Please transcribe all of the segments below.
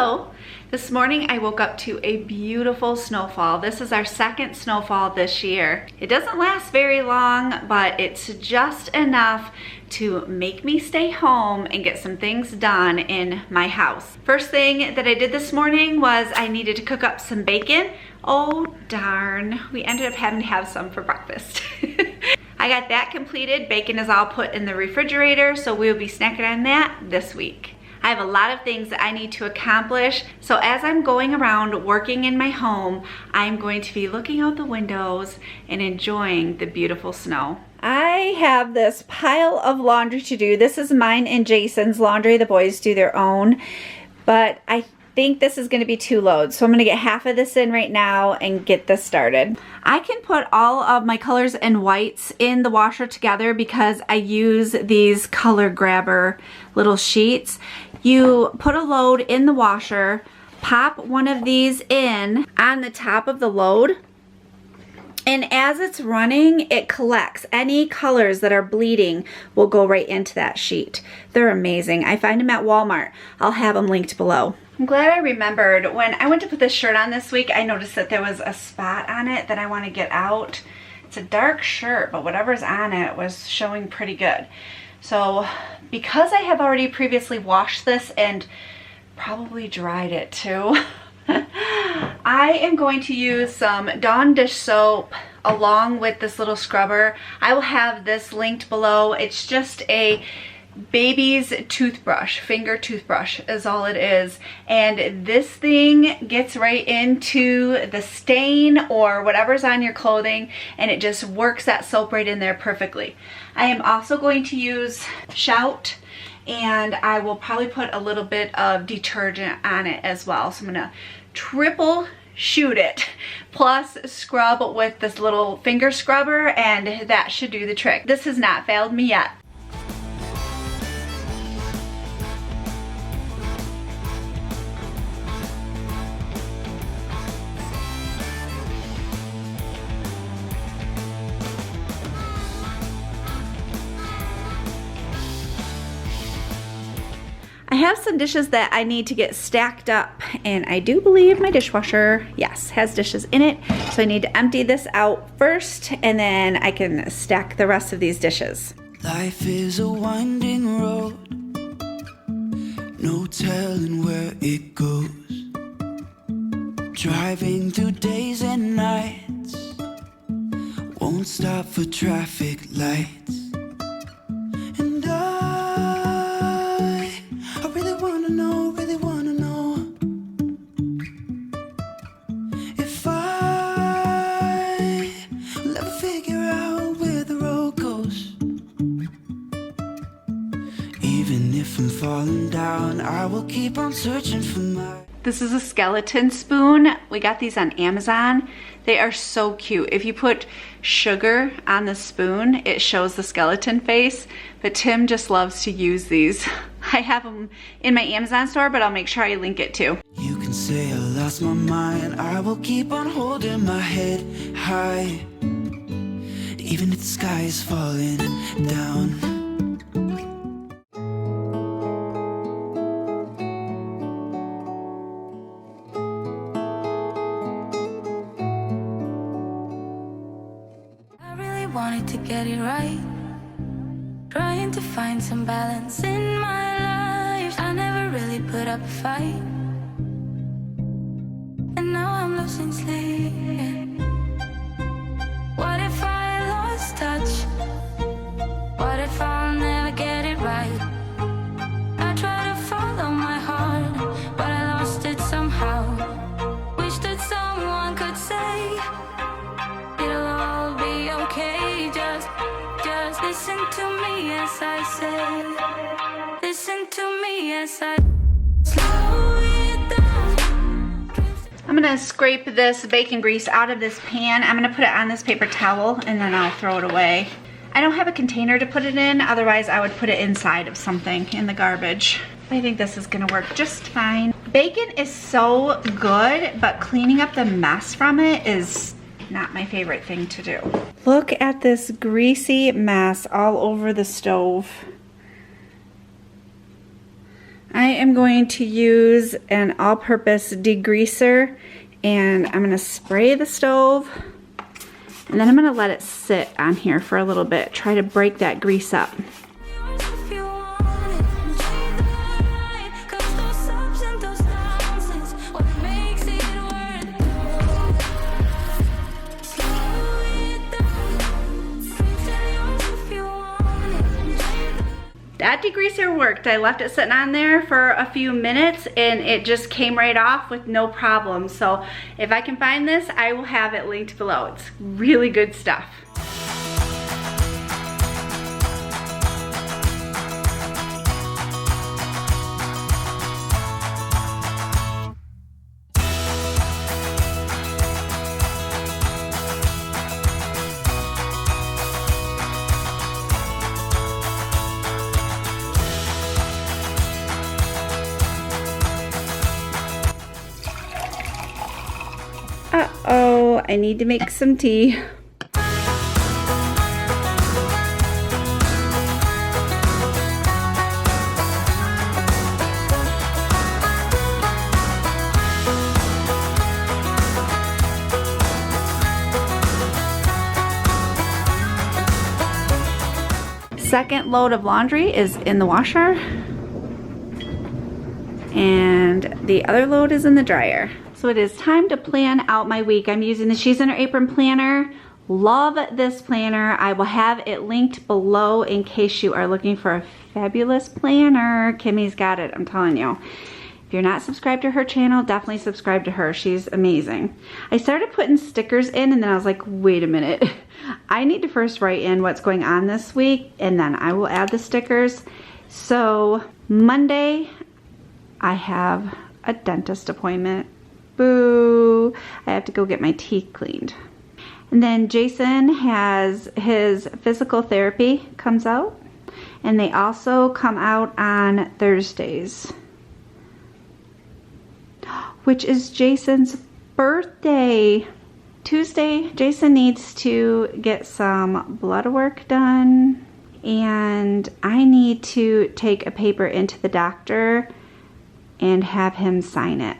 Hello. This morning I woke up to a beautiful snowfall. This is our second snowfall this year. It doesn't last very long, but it's just enough to make me stay home and get some things done in my house. First thing that I did this morning was I needed to cook up some bacon. Oh darn, we ended up having to have some for breakfast. I got that completed. Bacon is all put in the refrigerator, so we'll be snacking on that this week. I have a lot of things that I need to accomplish, so as I'm going around working in my home, I'm going to be looking out the windows and enjoying the beautiful snow. I have this pile of laundry to do. This is mine and Jason's laundry. The boys do their own, but I think this is going to be 2 loads, so I'm going to get half of this in right now and get this started. I can put all of my colors and whites in the washer together because I use these color grabber little sheets. You put a load in the washer, pop one of these in on the top of the load, and as it's running, it collects. Any colors that are bleeding will go right into that sheet. They're amazing. I find them at Walmart. I'll have them linked below. I'm glad I remembered. When I went to put this shirt on this week, I noticed that there was a spot on it that I want to get out. It's a dark shirt, but whatever's on it was showing pretty good. So because I have already previously washed this and probably dried it too, I am going to use some Dawn dish soap along with this little scrubber. I will have this linked below. It's just a baby's toothbrush, finger toothbrush is all it is, and this thing gets right into the stain or whatever's on your clothing, and it just works that soap right in there perfectly. I am also going to use Shout, and I will probably put a little bit of detergent on it as well, so I'm gonna triple shoot it plus scrub with this little finger scrubber, and that should do the trick. This has not failed me yet. I have some dishes that I need to get stacked up, and I do believe my dishwasher, yes, has dishes in it. So I need to empty this out first, and then I can stack the rest of these dishes. Life is a winding road, no telling where it goes. Driving through days and nights, won't stop for traffic lights. I will keep on searching for my... This is a skeleton spoon. We got these on Amazon. They are so cute. If you put sugar on the spoon, it shows the skeleton face, but Tim just loves to use these. I have them in my Amazon store, but I'll make sure I link it too. You can say I lost my mind. I will keep on holding my head high, even if the sky is falling down. Wanted to get it right, trying to find some balance in my life. I never really put up a fight, and now I'm losing sleep. What if I lost touch? What if I'll never get it right? I try to follow my heart, but I lost it somehow. Wish that someone could say it'll all be okay. Just listen to me as I say. Listen to me as I slow it down. I'm gonna scrape this bacon grease out of this pan. I'm gonna put it on this paper towel and then I'll throw it away. I don't have a container to put it in, otherwise I would put it inside of something in the garbage. I think this is gonna work just fine. Bacon is so good, but cleaning up the mess from it is not my favorite thing to do. Look at this greasy mess all over the stove. I am going to use an all-purpose degreaser, and I'm going to spray the stove, and then I'm going to let it sit on here for a little bit, try to break that grease up. That degreaser worked. I left it sitting on there for a few minutes and it just came right off with no problem. So if I can find this, I will have it linked below. It's really good stuff. Uh-oh, I need to make some tea. Second load of laundry is in the washer, and the other load is in the dryer. So it is time to plan out my week. I'm using the She's in Her Apron planner. Love this planner. I will have it linked below in case you are looking for a fabulous planner. Kimmy's got it, I'm telling you. If you're not subscribed to her channel, definitely subscribe to her. She's amazing. I started putting stickers in and then I was like, wait a minute. I need to first write in what's going on this week and then I will add the stickers. So Monday, I have a dentist appointment. Boo! I have to go get my teeth cleaned. And then Jason has his physical therapy comes out. And they also come out on Thursdays, which is Jason's birthday. Tuesday, Jason needs to get some blood work done. And I need to take a paper into the doctor and have him sign it.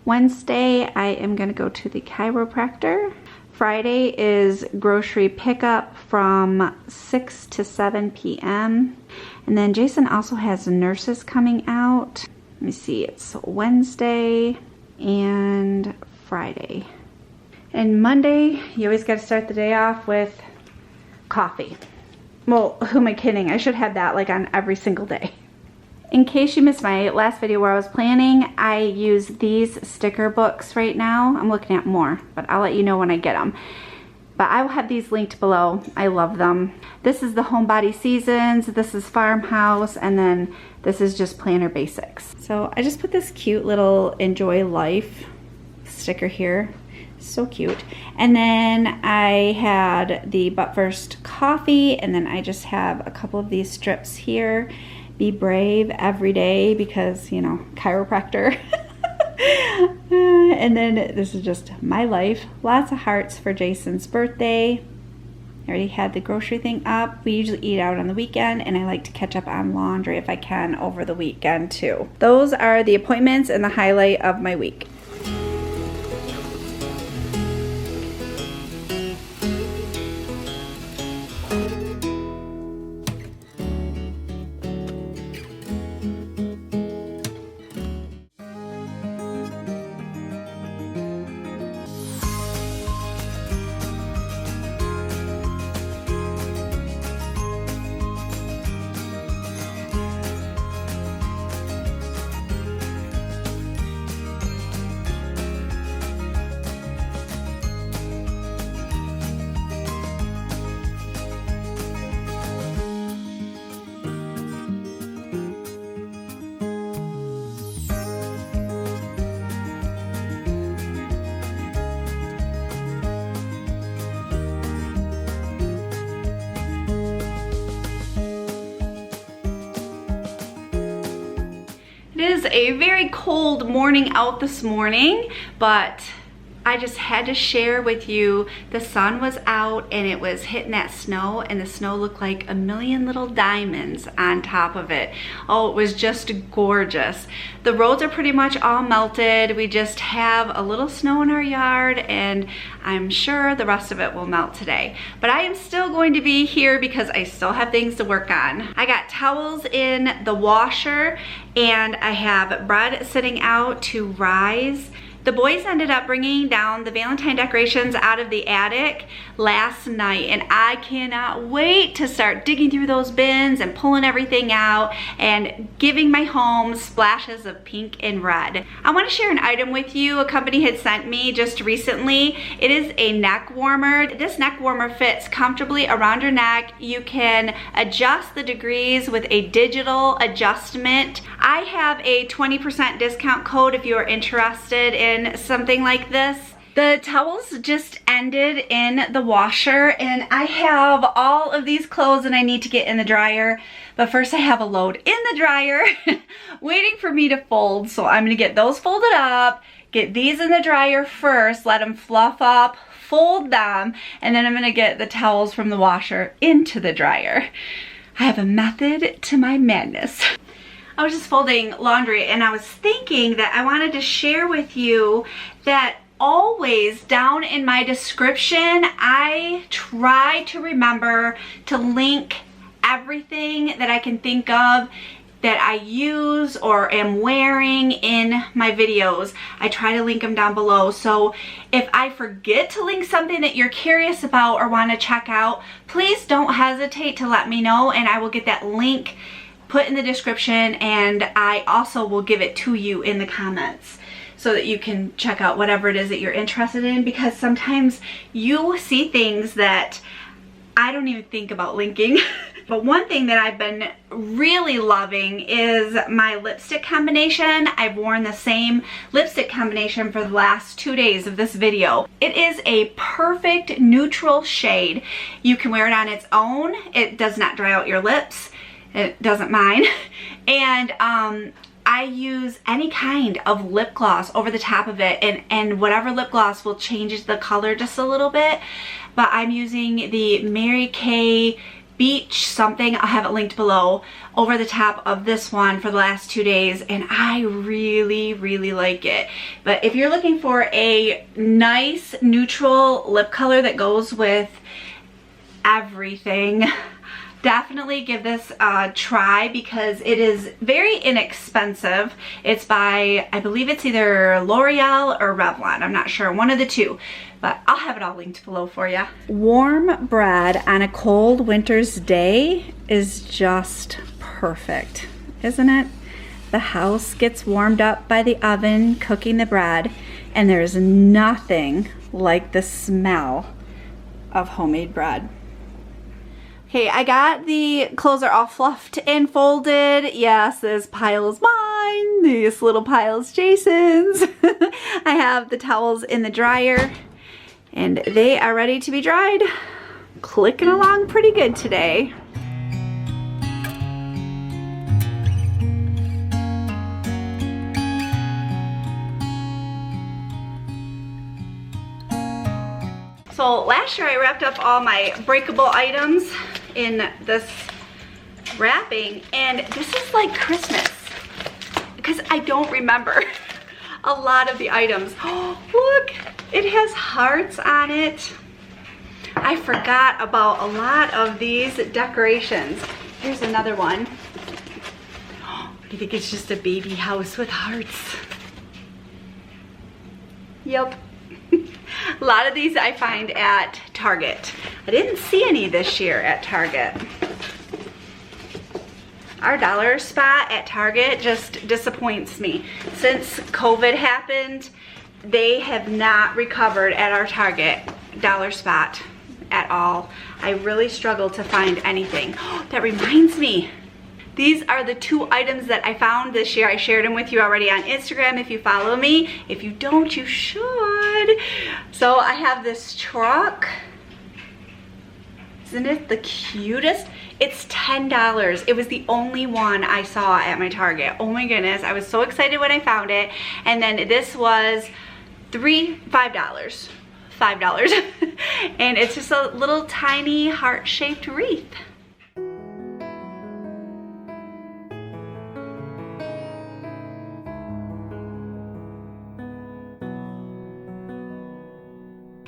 Wednesday, I am going to go to the chiropractor. Friday is grocery pickup from 6 to 7 p.m. And then Jason also has nurses coming out. Let me see, it's Wednesday and Friday. And Monday, you always got to start the day off with coffee. Well, who am I kidding? I should have that like on every single day. In case you missed my last video where I was planning, I use these sticker books right now. I'm looking at more, but I'll let you know when I get them. But I will have these linked below. I love them. This is the Homebody Seasons, this is Farmhouse, and then this is just Planner Basics. So I just put this cute little Enjoy Life sticker here. So cute. And then I had the But First coffee, and then I just have a couple of these strips here. Be brave every day because, you know, chiropractor. And then this is just my life. Lots of hearts for Jason's birthday. I already had the grocery thing up. We usually eat out on the weekend and I like to catch up on laundry if I can over the weekend too. Those are the appointments and the highlight of my week. It is a very cold morning out this morning, but I just had to share with you. The sun was out and it was hitting that snow, and the snow looked like a million little diamonds on top of it. Oh, it was just gorgeous. The roads are pretty much all melted. We just have a little snow in our yard, and I'm sure the rest of it will melt today. But I am still going to be here because I still have things to work on. I got towels in the washer, and I have bread sitting out to rise. The boys ended up bringing down the Valentine decorations out of the attic last night, and I cannot wait to start digging through those bins and pulling everything out and giving my home splashes of pink and red. I want to share an item with you a company had sent me just recently. It is a neck warmer. This neck warmer fits comfortably around your neck. You can adjust the degrees with a digital adjustment. I have a 20% discount code if you are interested in something like this. The towels just ended in the washer, and I have all of these clothes that I need to get in the dryer. But first I have a load in the dryer waiting for me to fold. So I'm gonna get those folded up, get these in the dryer first, let them fluff up, fold them, and then I'm gonna get the towels from the washer into the dryer. I have a method to my madness. I was just folding laundry, and I was thinking that I wanted to share with you that always down in my description, I try to remember to link everything that I can think of that I use or am wearing in my videos. I try to link them down below. So if I forget to link something that you're curious about or want to check out, please don't hesitate to let me know, and I will get that link put in the description, and I also will give it to you in the comments so that you can check out whatever it is that you're interested in, because sometimes you see things that I don't even think about linking. But one thing that I've been really loving is my lipstick combination. I've worn the same lipstick combination for the last 2 days of this video. It is a perfect neutral shade. You can wear it on its own. It does not dry out your lips. It doesn't mind. And I use any kind of lip gloss over the top of it, and whatever lip gloss will change the color just a little bit. But I'm using the Mary Kay Beach something, I'll have it linked below, over the top of this one for the last 2 days, and I really like it. But if you're looking for a nice neutral lip color that goes with everything, definitely give this a try, because it is very inexpensive. It's by, I believe it's either L'Oreal or Revlon. I'm not sure, one of the two, but I'll have it all linked below for you. Warm bread on a cold winter's day is just perfect, isn't it? The house gets warmed up by the oven cooking the bread, and there's nothing like the smell of homemade bread. Okay, I got the clothes are all fluffed and folded. Yes, this pile is mine. This little pile is Jason's. I have the towels in the dryer, and they are ready to be dried. Clicking along pretty good today. So last year I wrapped up all my breakable items in this wrapping, and this is like Christmas because I don't remember a lot of the items. Oh, look, it has hearts on it. I forgot about a lot of these decorations. Here's another one. I think it's just a baby house with hearts. Yep. A lot of these I find at Target. I didn't see any this year at Target. Our dollar spot at Target just disappoints me. Since COVID happened, they have not recovered at our Target dollar spot at all. I really struggle to find anything. That reminds me. These are the 2 items that I found this year. I shared them with you already on Instagram if you follow me. If you don't, you should. So I have this truck. Isn't it the cutest? It's $10. It was the only one I saw at my Target. Oh my goodness, I was so excited when I found it. And then this was $5. And it's just a little tiny heart-shaped wreath.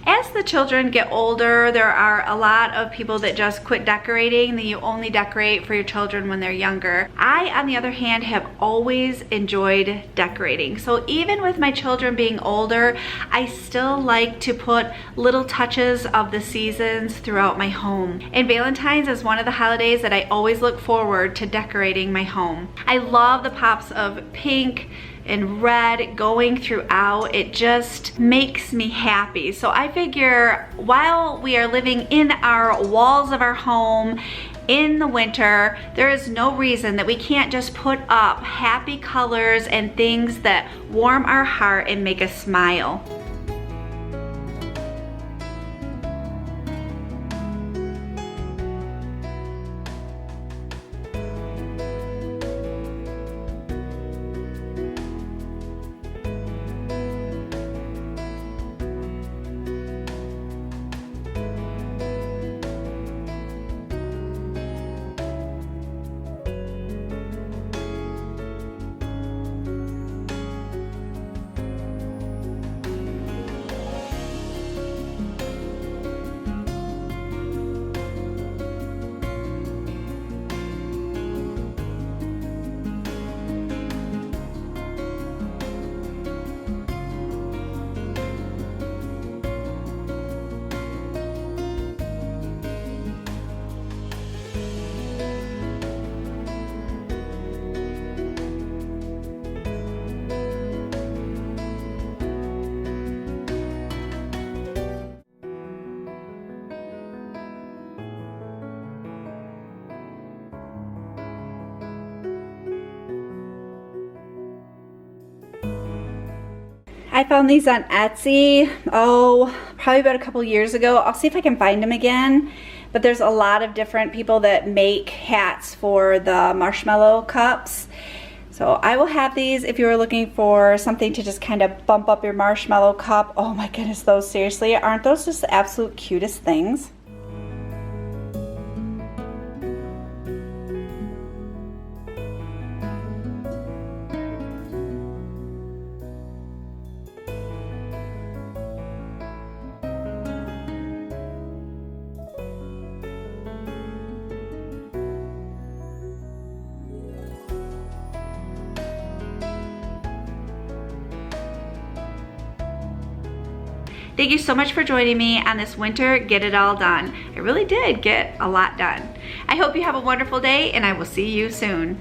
As the children get older, there are a lot of people that just quit decorating, that you only decorate for your children when they're younger. I, on the other hand, have always enjoyed decorating. So even with my children being older, I still like to put little touches of the seasons throughout my home. And Valentine's is one of the holidays that I always look forward to decorating my home. I love the pops of pink and red going throughout. It just makes me happy. So I figure while we are living in our walls of our home in the winter, there is no reason that we can't just put up happy colors and things that warm our heart and make us smile. I found these on Etsy, probably about a couple years ago. I'll see if I can find them again. But there's a lot of different people that make hats for the marshmallow cups. So I will have these if you are looking for something to just kind of bump up your marshmallow cup. Oh my goodness, those seriously, aren't those just the absolute cutest things? Thank you so much for joining me on this winter Get It All Done. I really did get a lot done. I hope you have a wonderful day and I will see you soon.